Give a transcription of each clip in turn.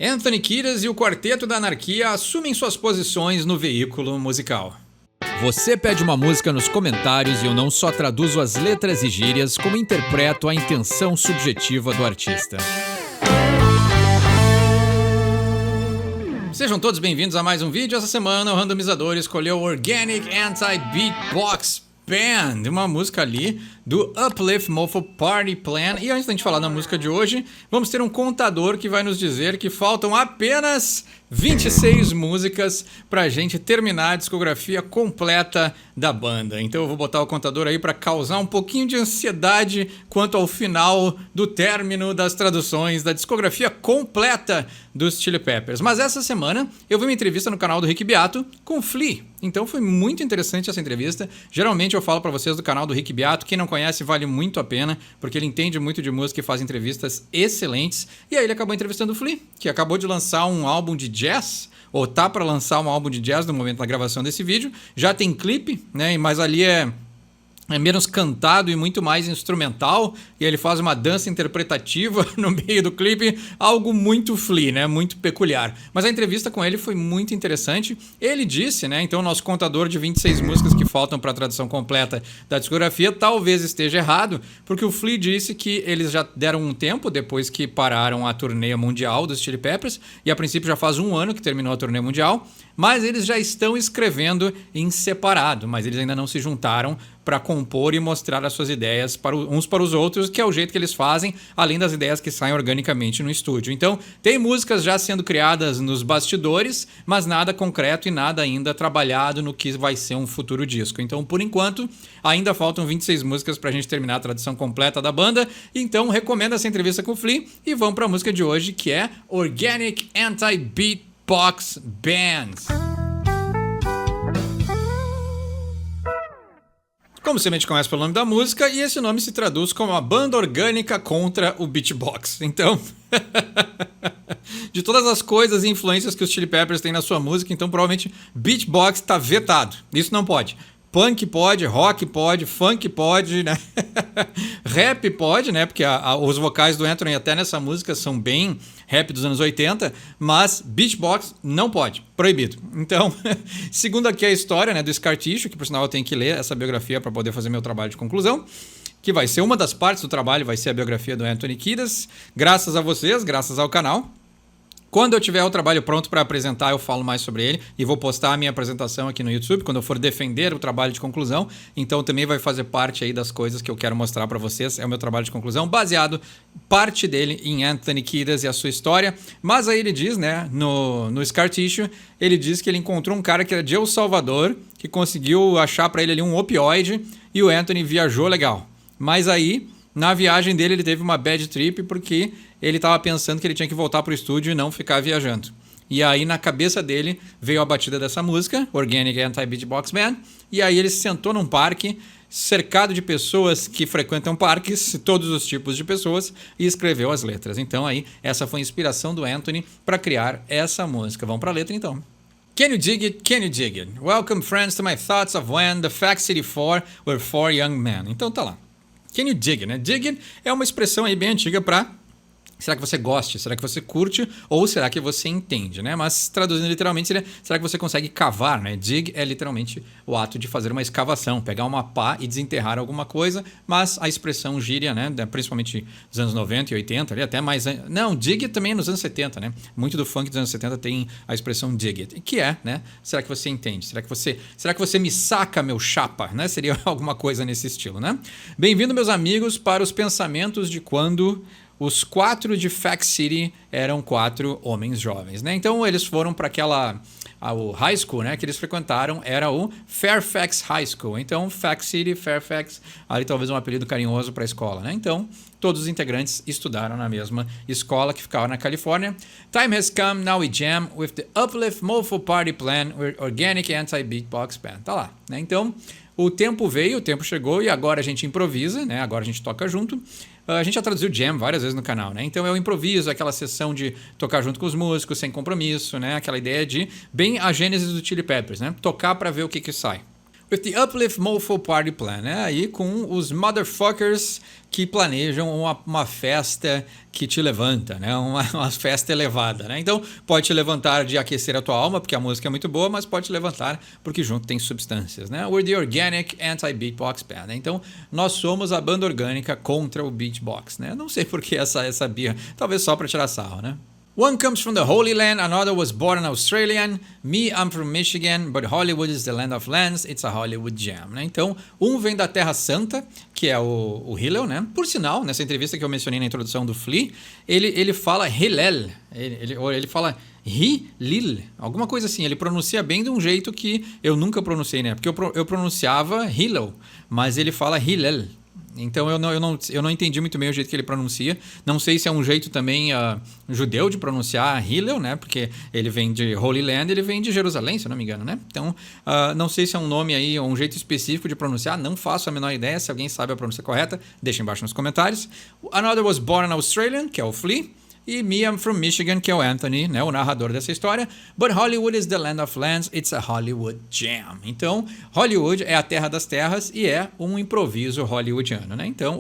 Anthony Kiedis e o Quarteto da Anarquia assumem suas posições no veículo musical. Você pede uma música nos comentários e eu não só traduzo as letras e gírias, como interpreto a intenção subjetiva do artista. Sejam todos bem-vindos a mais um vídeo. Essa semana o randomizador escolheu Organic Anti-Beatbox Band, uma música ali do Uplift Mofo Party Plan. E antes da gente falar da música de hoje, vamos ter um contador que vai nos dizer que faltam apenas 26 músicas pra gente terminar a discografia completa da banda. Então eu vou botar o contador aí pra causar um pouquinho de ansiedade quanto ao final do término das traduções da discografia completa dos Chili Peppers. Mas essa semana eu vi uma entrevista no canal do Rick Beato com o Flea. Então foi muito interessante essa entrevista. Geralmente eu falo pra vocês do canal do Rick Beato. Quem não conhece, vale muito a pena, porque ele entende muito de música e faz entrevistas excelentes. E aí ele acabou entrevistando o Flea, que acabou de lançar um álbum de jazz, ou tá para lançar um álbum de jazz no momento da gravação desse vídeo. Já tem clipe, né? Mas ali é menos cantado e muito mais instrumental, e ele faz uma dança interpretativa no meio do clipe, algo muito Flea, né? Muito peculiar. Mas a entrevista com ele foi muito interessante. Ele disse, né? Então o nosso contador de 26 músicas que faltam para a tradução completa da discografia talvez esteja errado, porque o Flea disse que eles já deram um tempo depois que pararam a turnê mundial dos Chili Peppers, e a princípio já faz um ano que terminou a turnê mundial, mas eles já estão escrevendo em separado, mas eles ainda não se juntaram para compor e mostrar as suas ideias uns para os outros, que é o jeito que eles fazem, além das ideias que saem organicamente no estúdio. Então, tem músicas já sendo criadas nos bastidores, mas nada concreto e nada ainda trabalhado no que vai ser um futuro disco. Então, por enquanto, ainda faltam 26 músicas para a gente terminar a tradução completa da banda. Então, recomendo essa entrevista com o Flea e vamos para a música de hoje, que é Organic Anti-Beatbox Band. Como você me conhece pelo nome da música, e esse nome se traduz como a banda orgânica contra o beatbox. Então, de todas as coisas e influências que os Chili Peppers têm na sua música, então provavelmente beatbox tá vetado. Isso não pode. Punk pode, rock pode, funk pode, né? Rap pode, né? Porque os vocais do Anthony até nessa música são bem rap dos anos 80, mas beatbox não pode, proibido. Então, segundo aqui a história, né, do Scar Tissue, que por sinal eu tenho que ler essa biografia para poder fazer meu trabalho de conclusão, que vai ser uma das partes do trabalho, vai ser a biografia do Anthony Kiedis, graças a vocês, graças ao canal. Quando eu tiver o trabalho pronto para apresentar, eu falo mais sobre ele e vou postar a minha apresentação aqui no YouTube quando eu for defender o trabalho de conclusão. Então também vai fazer parte aí das coisas que eu quero mostrar para vocês. É o meu trabalho de conclusão baseado, parte dele, em Anthony Kiedis e a sua história. Mas aí ele diz, né, no Scar Tissue, ele diz que ele encontrou um cara que era de El Salvador, que conseguiu achar para ele ali um opioide e o Anthony viajou legal. Mas aí, na viagem dele, ele teve uma bad trip porque ele estava pensando que ele tinha que voltar para o estúdio e não ficar viajando. E aí, na cabeça dele, veio a batida dessa música, Organic Anti-Beatbox Band, e aí ele se sentou num parque, cercado de pessoas que frequentam parques, todos os tipos de pessoas, e escreveu as letras. Então aí, essa foi a inspiração do Anthony para criar essa música. Vamos para a letra então. Can you dig it? Can you dig it? Welcome friends to my thoughts of when the Fact City 4 were 4 young men. Então tá lá. Can you dig it, né? Dig it é uma expressão aí bem antiga para será que você gosta? Será que você curte? Ou será que você entende, né? Mas traduzindo literalmente seria, será que você consegue cavar, né? Dig é literalmente o ato de fazer uma escavação, pegar uma pá e desenterrar alguma coisa, mas a expressão gíria, né? Principalmente dos anos 90 e 80, ali até mais... Não, dig também é nos anos 70, né? Muito do funk dos anos 70 tem a expressão dig it, que é, né? Será que você entende? Será que você me saca, meu chapa? Né? Seria alguma coisa nesse estilo, né? Bem-vindo, meus amigos, para os pensamentos de quando os 4 de Fact City eram 4 homens jovens, né? Então eles foram para o high school, né, que eles frequentaram era o Fairfax High School. Então Fact City, Fairfax, ali talvez um apelido carinhoso para a escola, né? Então todos os integrantes estudaram na mesma escola que ficava na Califórnia. Time has come, now we jam with the Uplift Mofo Party Plan with Organic Anti-Beatbox Band. Tá lá, né? Então o tempo veio, o tempo chegou e agora a gente improvisa, né? Agora a gente toca junto. A gente já traduziu jam várias vezes no canal, né? Então é o improviso, aquela sessão de tocar junto com os músicos, sem compromisso, né? Aquela ideia de bem a gênese do Chili Peppers, né? Tocar para ver o que sai. With the Uplift Mofo Party Plan, né? Aí com os motherfuckers que planejam uma festa que te levanta, né? Uma festa elevada, né? Então, pode te levantar de aquecer a tua alma, porque a música é muito boa, mas pode te levantar porque junto tem substâncias, né? We're the Organic Anti-Beatbox Band, né? Então, nós somos a banda orgânica contra o beatbox, né? Não sei por que essa birra, talvez só para tirar sarro, né? One comes from the Holy Land, another was born an Australian. Me, I'm from Michigan, but Hollywood is the land of lands, it's a Hollywood jam. Né? Então, um vem da Terra Santa, que é o Hillel, né? Por sinal, nessa entrevista que eu mencionei na introdução do Flea, ele fala Hillel, ele fala Hi-Lil, alguma coisa assim. Ele pronuncia bem de um jeito que eu nunca pronunciei, né? Porque eu pronunciava Hillel, mas ele fala Hillel. Então eu não entendi muito bem o jeito que ele pronuncia. Não sei se é um jeito também judeu de pronunciar Hillel, né? Porque ele vem de Holy Land, ele vem de Jerusalém, se eu não me engano, né? Então não sei se é um nome aí, ou um jeito específico de pronunciar. Não faço a menor ideia. Se alguém sabe a pronúncia correta, deixa embaixo nos comentários. Another was born an Australian, que é o Flea. E Me, I'm from Michigan, que é o Anthony, né, o narrador dessa história. But Hollywood is the land of lands, it's a Hollywood jam. Então, Hollywood é a terra das terras e é um improviso hollywoodiano, né? Então,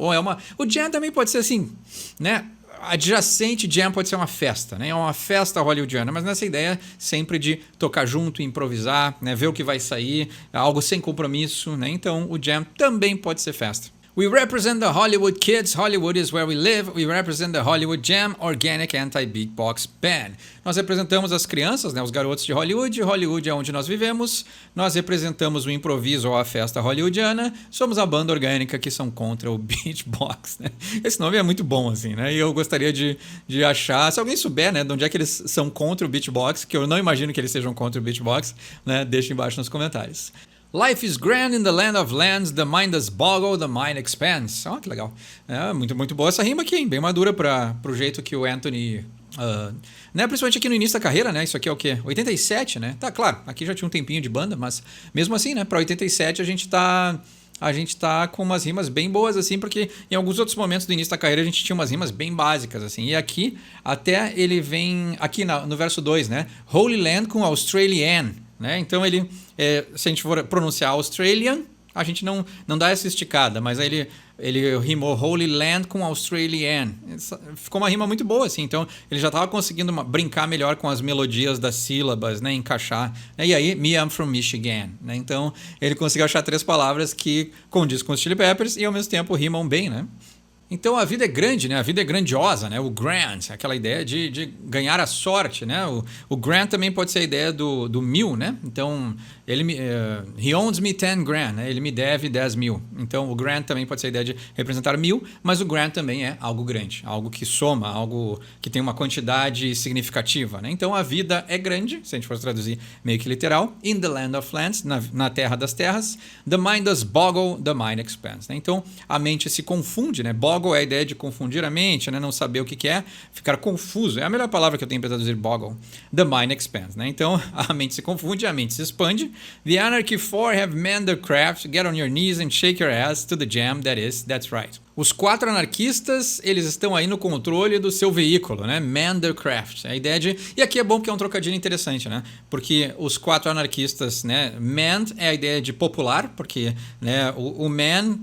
o jam também pode ser assim, né? Adjacente jam pode ser uma festa, né? É uma festa hollywoodiana, mas nessa ideia sempre de tocar junto, improvisar, né? Ver o que vai sair, algo sem compromisso, né? Então, o jam também pode ser festa. We represent the Hollywood kids, Hollywood is where we live. We represent the Hollywood Jam, Organic Anti-Beatbox Band. Nós representamos as crianças, né, os garotos de Hollywood. Hollywood é onde nós vivemos. Nós representamos o improviso ou a festa hollywoodiana. Somos a banda orgânica que são contra o beatbox, né? Esse nome é muito bom, assim, né? E eu gostaria de achar, se alguém souber, né, de onde é que eles são contra o beatbox, que eu não imagino que eles sejam contra o beatbox, né? Deixa embaixo nos comentários. Life is grand in the land of lands, the mind does boggle, the mind expands. Que legal. Muito boa essa rima aqui, hein? Bem madura pro jeito que o Anthony... né? Principalmente aqui no início da carreira, né? Isso aqui é o quê? 87, né? Tá, claro, aqui já tinha um tempinho de banda, mas mesmo assim, né? Pra 87 a gente tá com umas rimas bem boas, assim, porque em alguns outros momentos do início da carreira a gente tinha umas rimas bem básicas, assim. E aqui, até ele vem... Aqui no verso 2, né? Holy Land com Australian, né? Então se a gente for pronunciar Australian, a gente não dá essa esticada, mas aí ele rimou Holy Land com Australian. Ficou uma rima muito boa, assim. Então ele já estava conseguindo brincar melhor com as melodias das sílabas, né? Encaixar. E aí, Me, I'm from Michigan, né? Então ele conseguiu achar 3 palavras que condiz com os Chili Peppers e ao mesmo tempo rimam bem, né? Então a vida é grande, né? A vida é grandiosa, né? O grand, aquela ideia de ganhar a sorte, né? O grand também pode ser a ideia do mil, né? Então, he owns me 10 grand, né? Ele me deve 10 mil. Então, o grand também pode ser a ideia de representar 1000, mas o grand também é algo grande, algo que soma, algo que tem uma quantidade significativa, né? Então, a vida é grande, se a gente for traduzir meio que literal, in the land of lands, na terra das terras, the mind does boggle, the mind expands, né? Então, a mente se confunde, né? Boggle é a ideia de confundir a mente, né? Não saber o que é, ficar confuso. É a melhor palavra que eu tenho para traduzir boggle. The mind expands, né? Então, a mente se confunde, a mente se expande. The Anarchy 4 have manned the craft. Get on your knees and shake your ass to the jam that's right. Os 4 anarquistas, eles estão aí no controle do seu veículo, né? Man the craft. A ideia de... E aqui é bom porque é um trocadilho interessante, né? Porque os 4 anarquistas, né? Man é a ideia de popular, porque, né, o man,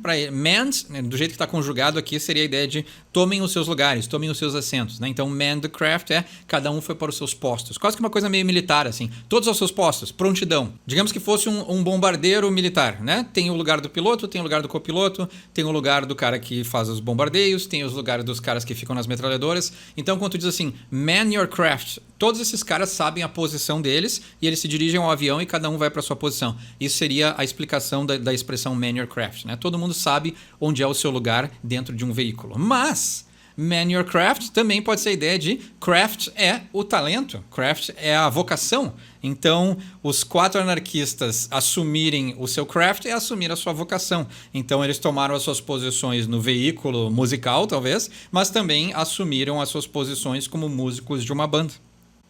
né, do jeito que está conjugado aqui, seria a ideia de tomem os seus lugares, tomem os seus assentos, né? Então, man the craft é cada um foi para os seus postos. Quase que uma coisa meio militar, assim. Todos aos seus postos, prontidão. Digamos que fosse um bombardeiro militar, né? Tem o lugar do piloto, tem o lugar do copiloto, tem o lugar do cara que faz os bombardeios, tem os lugares dos caras que ficam nas metralhadoras. Então, quando tu diz assim, man your craft, todos esses caras sabem a posição deles e eles se dirigem ao avião e cada um vai para sua posição. Isso seria a explicação da expressão man your craft, né? Todo mundo sabe onde é o seu lugar dentro de um veículo. Mas man your craft também pode ser a ideia de craft é o talento, craft é a vocação. Então, os 4 anarquistas assumirem o seu craft é assumir a sua vocação. Então, eles tomaram as suas posições no veículo musical, talvez, mas também assumiram as suas posições como músicos de uma banda.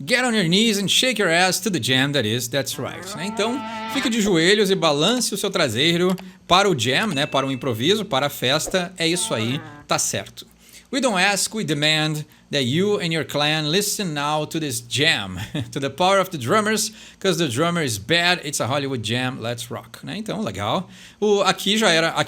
Get on your knees and shake your ass to the jam that's right. Né? Então, fique de joelhos e balance o seu traseiro para o jam, né? Para o improviso, para a festa. É isso aí, tá certo. We don't ask, we demand. that you and your clan listen now to this jam, to the power of the drummers, because the drummer is bad, it's a Hollywood jam, let's rock. Né? Então, legal. Aqui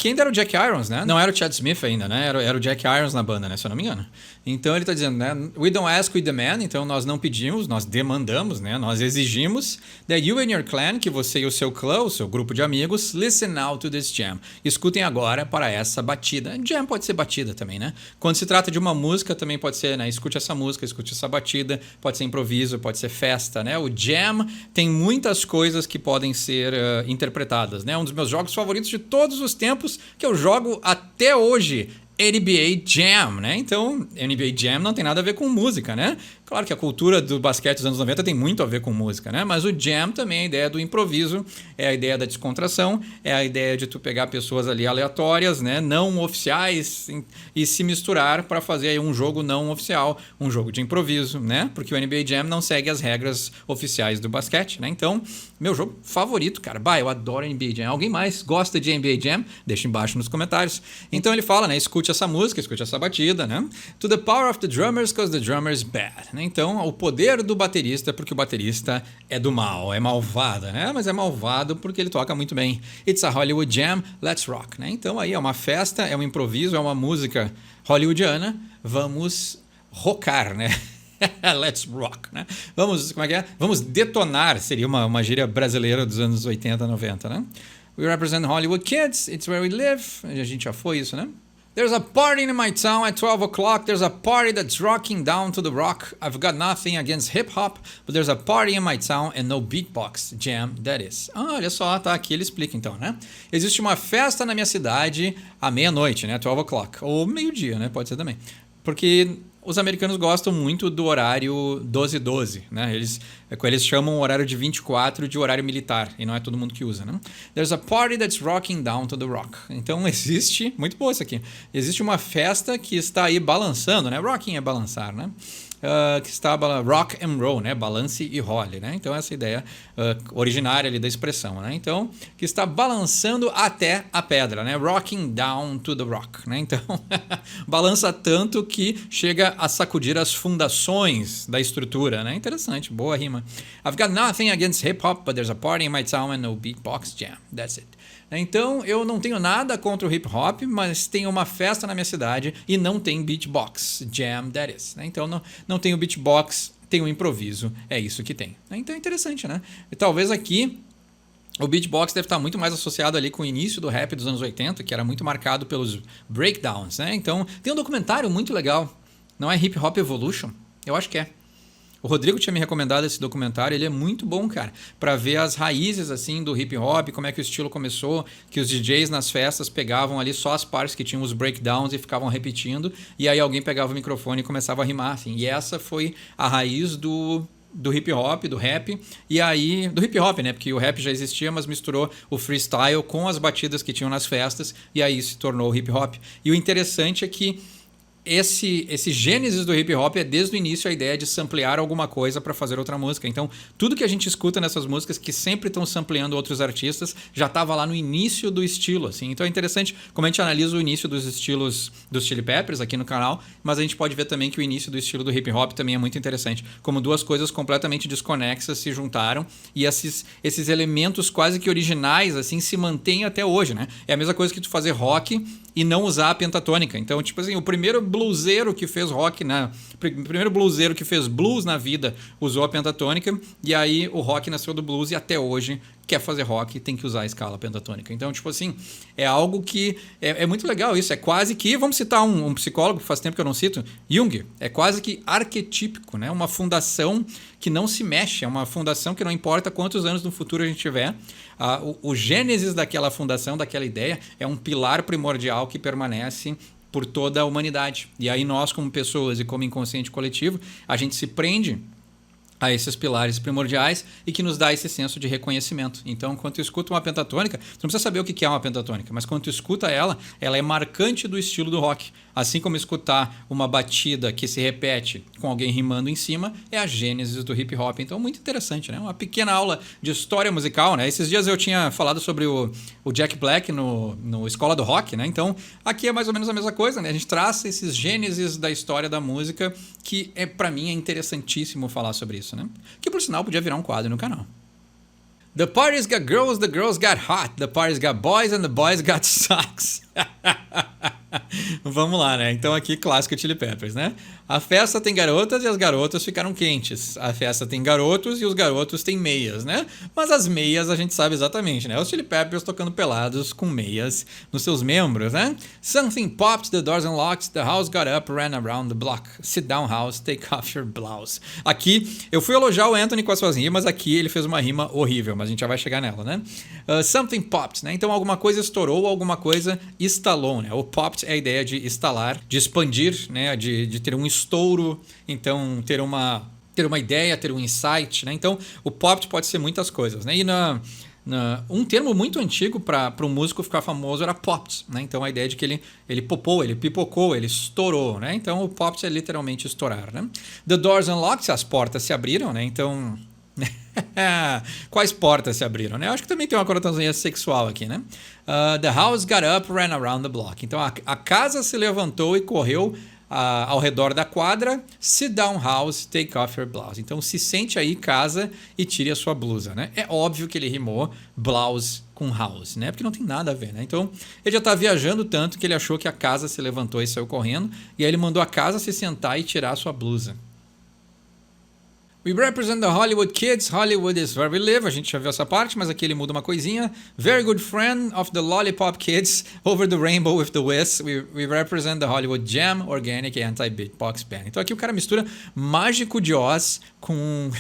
ainda era o Jack Irons, né? Não era o Chad Smith ainda, né? Era o Jack Irons na banda, né? Se eu não me engano. Então ele tá dizendo, né? We don't ask, we demand. Então nós não pedimos, nós demandamos, né? Nós exigimos that you and your clan, que você e o seu clã, o seu grupo de amigos, listen now to this jam. Escutem agora para essa batida. Jam pode ser batida também, né? Quando se trata de uma música, também pode ser, né? Escute essa música, escute essa batida. Pode ser improviso, pode ser festa, né? O jam tem muitas coisas que podem ser interpretadas, né? Um dos meus jogos favoritos de todos os tempos, que eu jogo até hoje, NBA Jam, né? Então, NBA Jam não tem nada a ver com música, né? Claro que a cultura do basquete dos anos 90 tem muito a ver com música, né? Mas o jam também é a ideia do improviso, é a ideia da descontração, é a ideia de tu pegar pessoas ali aleatórias, né? Não oficiais e se misturar para fazer aí um jogo não oficial, um jogo de improviso, né? Porque o NBA Jam não segue as regras oficiais do basquete, né? Então, meu jogo favorito, cara. Bah, eu adoro NBA Jam. Alguém mais gosta de NBA Jam? Deixa embaixo nos comentários. Então ele fala, né? Escute essa música, escute essa batida, né? To the power of the drummers, because the drummer is bad. Então, o poder do baterista, porque o baterista é do mal, é malvado, né? Mas é malvado porque ele toca muito bem. It's a Hollywood Jam, let's rock, né? Então, aí é uma festa, é um improviso, é uma música hollywoodiana. Vamos rockar, né? Let's rock, né? Vamos, como é que é? Vamos detonar, seria uma gíria brasileira dos anos 80, 90, né? We represent Hollywood kids, it's where we live. A gente já foi isso, né? There's a party in my town at 12 o'clock. There's a party that's rocking down to the rock. I've got nothing against hip-hop, but there's a party in my town and no beatbox jam, that is. Olha só, tá aqui, ele explica então, né? Existe uma festa na minha cidade à meia-noite, né? 12 o'clock. Ou meio-dia, né? Pode ser também. Porque os americanos gostam muito do horário 12-12, né? Eles chamam o horário de 24 de horário militar, e não é todo mundo que usa, né? There's a party that's rocking down to the rock. Então existe, muito boa isso aqui, existe uma festa que está aí balançando, né? Rocking é balançar, né? Que está rock and roll, né? Balance e role, né? Então essa ideia originária ali da expressão, né? Então, que está balançando até a pedra, né? Rocking down to the rock, né? Então, balança tanto que chega a sacudir as fundações da estrutura, né? Interessante, boa rima. I've got nothing against hip-hop, but there's a party in my town and no beatbox jam. That's it. Então, eu não tenho nada contra o hip hop, mas tem uma festa na minha cidade e não tem beatbox jam, that is. Então, não tem o beatbox, tem o improviso, é isso que tem. Então, é interessante, né? E talvez aqui o beatbox deve estar muito mais associado ali com o início do rap dos anos 80, que era muito marcado pelos breakdowns, né? Então, tem um documentário muito legal, não é Hip Hop Evolution? Eu acho que é. O Rodrigo tinha me recomendado esse documentário, ele é muito bom, cara, para ver as raízes assim do hip hop, como é que o estilo começou, que os DJs nas festas pegavam ali só as partes que tinham os breakdowns e ficavam repetindo, e aí alguém pegava o microfone e começava a rimar, assim. E essa foi a raiz do hip hop, do rap, e aí do hip hop, né? Porque o rap já existia, mas misturou o freestyle com as batidas que tinham nas festas, e aí se tornou o hip hop. E o interessante é que esse gênesis do hip hop é desde o início a ideia de samplear alguma coisa para fazer outra música. Então, tudo que a gente escuta nessas músicas que sempre estão sampleando outros artistas já estava lá no início do estilo, assim. Então é interessante como a gente analisa o início dos estilos dos Chili Peppers aqui no canal, mas a gente pode ver também que o início do estilo do hip hop também é muito interessante, como duas coisas completamente desconexas se juntaram e esses elementos quase que originais assim se mantêm até hoje, né? É a mesma coisa que tu fazer rock e não usar a pentatônica. Então, tipo assim, o primeiro bluseiro que fez rock, né? O primeiro bluseiro que fez blues na vida usou a pentatônica, e aí o rock nasceu do blues e até hoje quer fazer rock tem que usar a escala pentatônica. Então, tipo assim, é algo que é muito legal isso. É quase que, vamos citar um psicólogo, faz tempo que eu não cito, Jung, é quase que arquetípico, né? Uma fundação que não se mexe, é uma fundação que não importa quantos anos no futuro a gente tiver, o gênesis daquela fundação, daquela ideia, é um pilar primordial que permanece por toda a humanidade. E aí nós, como pessoas e como inconsciente coletivo, a gente se prende a esses pilares primordiais e que nos dá esse senso de reconhecimento. Então, quando tu escuta uma pentatônica, tu não precisa saber o que é uma pentatônica, mas quando tu escuta ela, ela é marcante do estilo do rock. Assim como escutar uma batida que se repete com alguém rimando em cima, é a gênese do hip hop. Então, muito interessante, né? Uma pequena aula de história musical, né? Esses dias eu tinha falado sobre o Jack Black no Escola do Rock, né? Então, aqui é mais ou menos a mesma coisa, né? A gente traça esses gêneses da história da música, que para mim é interessantíssimo falar sobre isso, né? Que por sinal podia virar um quadro no canal. The party's got girls, the girls got hot. The party's got boys and the boys got socks. Vamos lá, né? Então aqui clássico Chili Peppers, né? A festa tem garotas e as garotas ficaram quentes. A festa tem garotos e os garotos têm meias, né? Mas as meias a gente sabe exatamente, né? Os Chili Peppers tocando pelados com meias nos seus membros, né? Something popped, the doors unlocked, the house got up, ran around the block. Sit down house, take off your blouse. Aqui, eu fui elogiar o Anthony com as suas rimas, aqui ele fez uma rima horrível, mas a gente já vai chegar nela, né? Something popped, né? Então alguma coisa estourou, alguma coisa estalou, né? O popped é a ideia de estalar, de expandir, né? De ter um estouro, então ter uma ideia, ter um insight, né? Então o popped pode ser muitas coisas, né? E um termo muito antigo para um músico ficar famoso era popped, né? Então a ideia de que ele popou, ele pipocou, ele estourou, né? Então o popped é literalmente estourar, né? The doors unlocked, as portas se abriram, né? Então quais portas se abriram, né? Eu acho que também tem uma conotação sexual aqui, né? The house got up, ran around the block. Então a casa se levantou e correu ao redor da quadra. Sit down house, take off your blouse. Então se sente aí, casa, e tire a sua blusa, né? É óbvio que ele rimou blouse com house, né? Porque não tem nada a ver, né? Então ele já tá viajando tanto que ele achou que a casa se levantou e saiu correndo, e aí ele mandou a casa se sentar e tirar a sua blusa. We represent the Hollywood kids. Hollywood is where we live. A gente já viu essa parte, mas aqui ele muda uma coisinha. Very good friend of the lollipop kids. Over the rainbow with the whiz. We represent the Hollywood Jam, Organic Anti-Beatbox Band. Então aqui o cara mistura Mágico de Oz com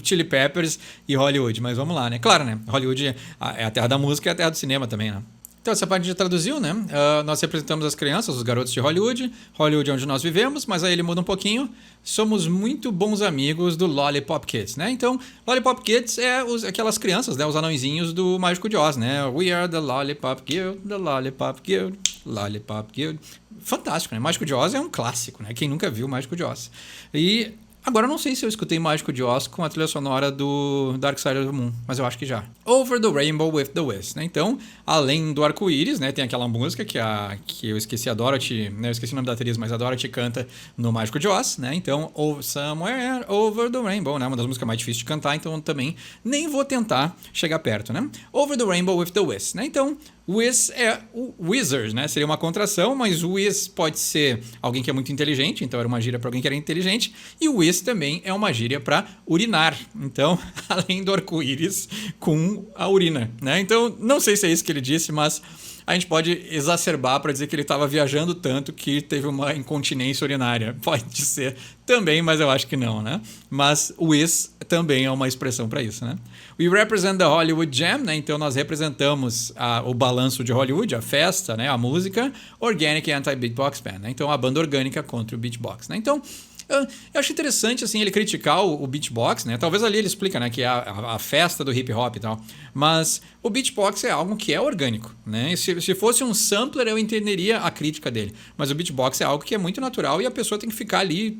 Chili Peppers e Hollywood. Mas vamos lá, né? Claro, né? Hollywood é a terra da música e a terra do cinema também, né? Então essa parte já traduziu, né? Nós representamos as crianças, os garotos de Hollywood. Hollywood é onde nós vivemos, mas aí ele muda um pouquinho. Somos muito bons amigos do Lollipop Kids, né? Então, Lollipop Kids é aquelas crianças, né? Os anõezinhos do Mágico de Oz, né? We are the Lollipop Guild, the Lollipop Guild, Lollipop Guild. Fantástico, né? Mágico de Oz é um clássico, né? Quem nunca viu Mágico de Oz? E agora eu não sei se eu escutei Mágico de Oz com a trilha sonora do Dark Side of the Moon, mas eu acho que já. Over the Rainbow with the Wiz, né? Então, além do arco-íris, né? Tem aquela música que eu esqueci, a Dorothy, né? Eu esqueci o nome da atriz, mas a Dorothy canta no Mágico de Oz, né? Então, Somewhere Over the Rainbow, né? Uma das músicas mais difíceis de cantar, então também nem vou tentar chegar perto, né? Over the Rainbow with the Wiz, né? Então, Wiz é o wizard, né? Seria uma contração, mas o Wiz pode ser alguém que é muito inteligente, então era uma gíria para alguém que era inteligente, e o Wiz também é uma gíria para urinar. Então, além do arco-íris com a urina, né? Então, não sei se é isso que ele disse, mas a gente pode exacerbar para dizer que ele estava viajando tanto que teve uma incontinência urinária. Pode ser também, mas eu acho que não, né? Mas Wiz também é uma expressão para isso, né? We represent the Hollywood Jam, né? Então nós representamos o balanço de Hollywood, a festa, né? A música, Organic Anti-Beatbox Band, né? Então a banda orgânica contra o beatbox, né? Então eu acho interessante assim ele criticar o beatbox, né? Talvez ali ele explica, né, que é a festa do hip hop e tal, mas o beatbox é algo que é orgânico, né? E se fosse um sampler eu entenderia a crítica dele, mas o beatbox é algo que é muito natural e a pessoa tem que ficar ali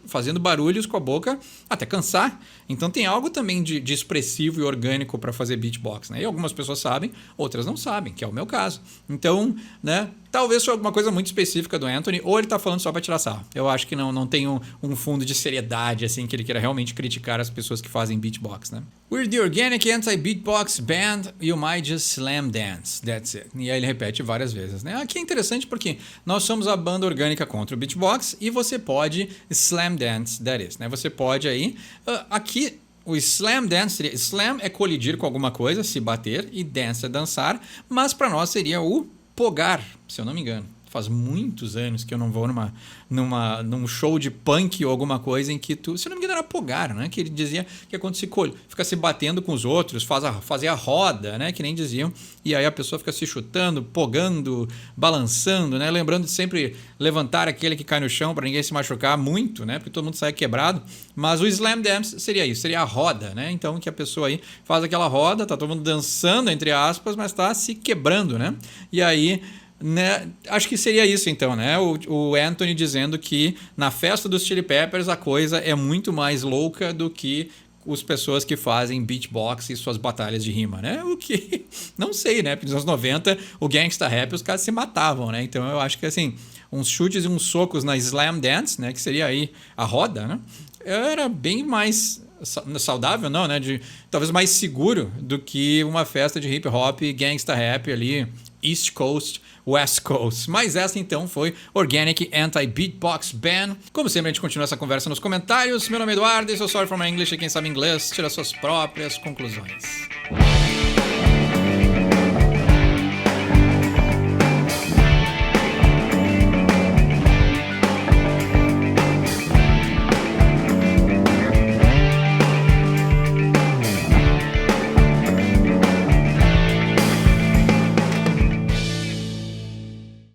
fazendo barulhos com a boca até cansar. Então tem algo também de expressivo e orgânico para fazer beatbox, né? E algumas pessoas sabem, outras não sabem, que é o meu caso. Então, né? Talvez foi alguma coisa muito específica do Anthony, ou ele tá falando só para tirar sarro. Eu acho que não tem um fundo de seriedade, assim, que ele queira realmente criticar as pessoas que fazem beatbox, né? We're the Organic Anti-Beatbox Band, you might just slam dance, that's it. E aí ele repete várias vezes, né? Aqui é interessante porque nós somos a banda orgânica contra o beatbox e você pode slam dance, that is, né? Você pode aí, aqui o slam dance seria, slam é colidir com alguma coisa, se bater, e dance é dançar, mas para nós seria o pogar, se eu não me engano. faz muitos anos que eu não vou num show de punk ou alguma coisa em que tu, se não me engano era Pogar, né? Que ele dizia que quando fica se batendo com os outros, fazer a roda, né? Que nem diziam, e aí a pessoa fica se chutando, pogando, balançando, né? Lembrando de sempre levantar aquele que cai no chão para ninguém se machucar muito, né? Porque todo mundo sai quebrado, mas o Slam Dance seria isso, seria a roda, né? Então que a pessoa aí faz aquela roda, tá todo mundo dançando, entre aspas, mas tá se quebrando, né? E aí, né, acho que seria isso então, né? O Anthony dizendo que na festa dos Chili Peppers a coisa é muito mais louca do que as pessoas que fazem beatbox e suas batalhas de rima, né? O que, não sei, né? Porque nos anos 90, o gangsta rap, os caras se matavam, né? Então eu acho que assim, uns chutes e uns socos na Slam Dance, né? Que seria aí a roda, né? Era bem mais saudável, não, né? Talvez mais seguro do que uma festa de hip hop e gangsta rap ali, East Coast, West Coast. Mas essa então foi Organic Anti-Beatbox Ban. Como sempre, a gente continua essa conversa nos comentários. Meu nome é Eduardo, esse é o Sorry for My English, e quem sabe inglês tira suas próprias conclusões.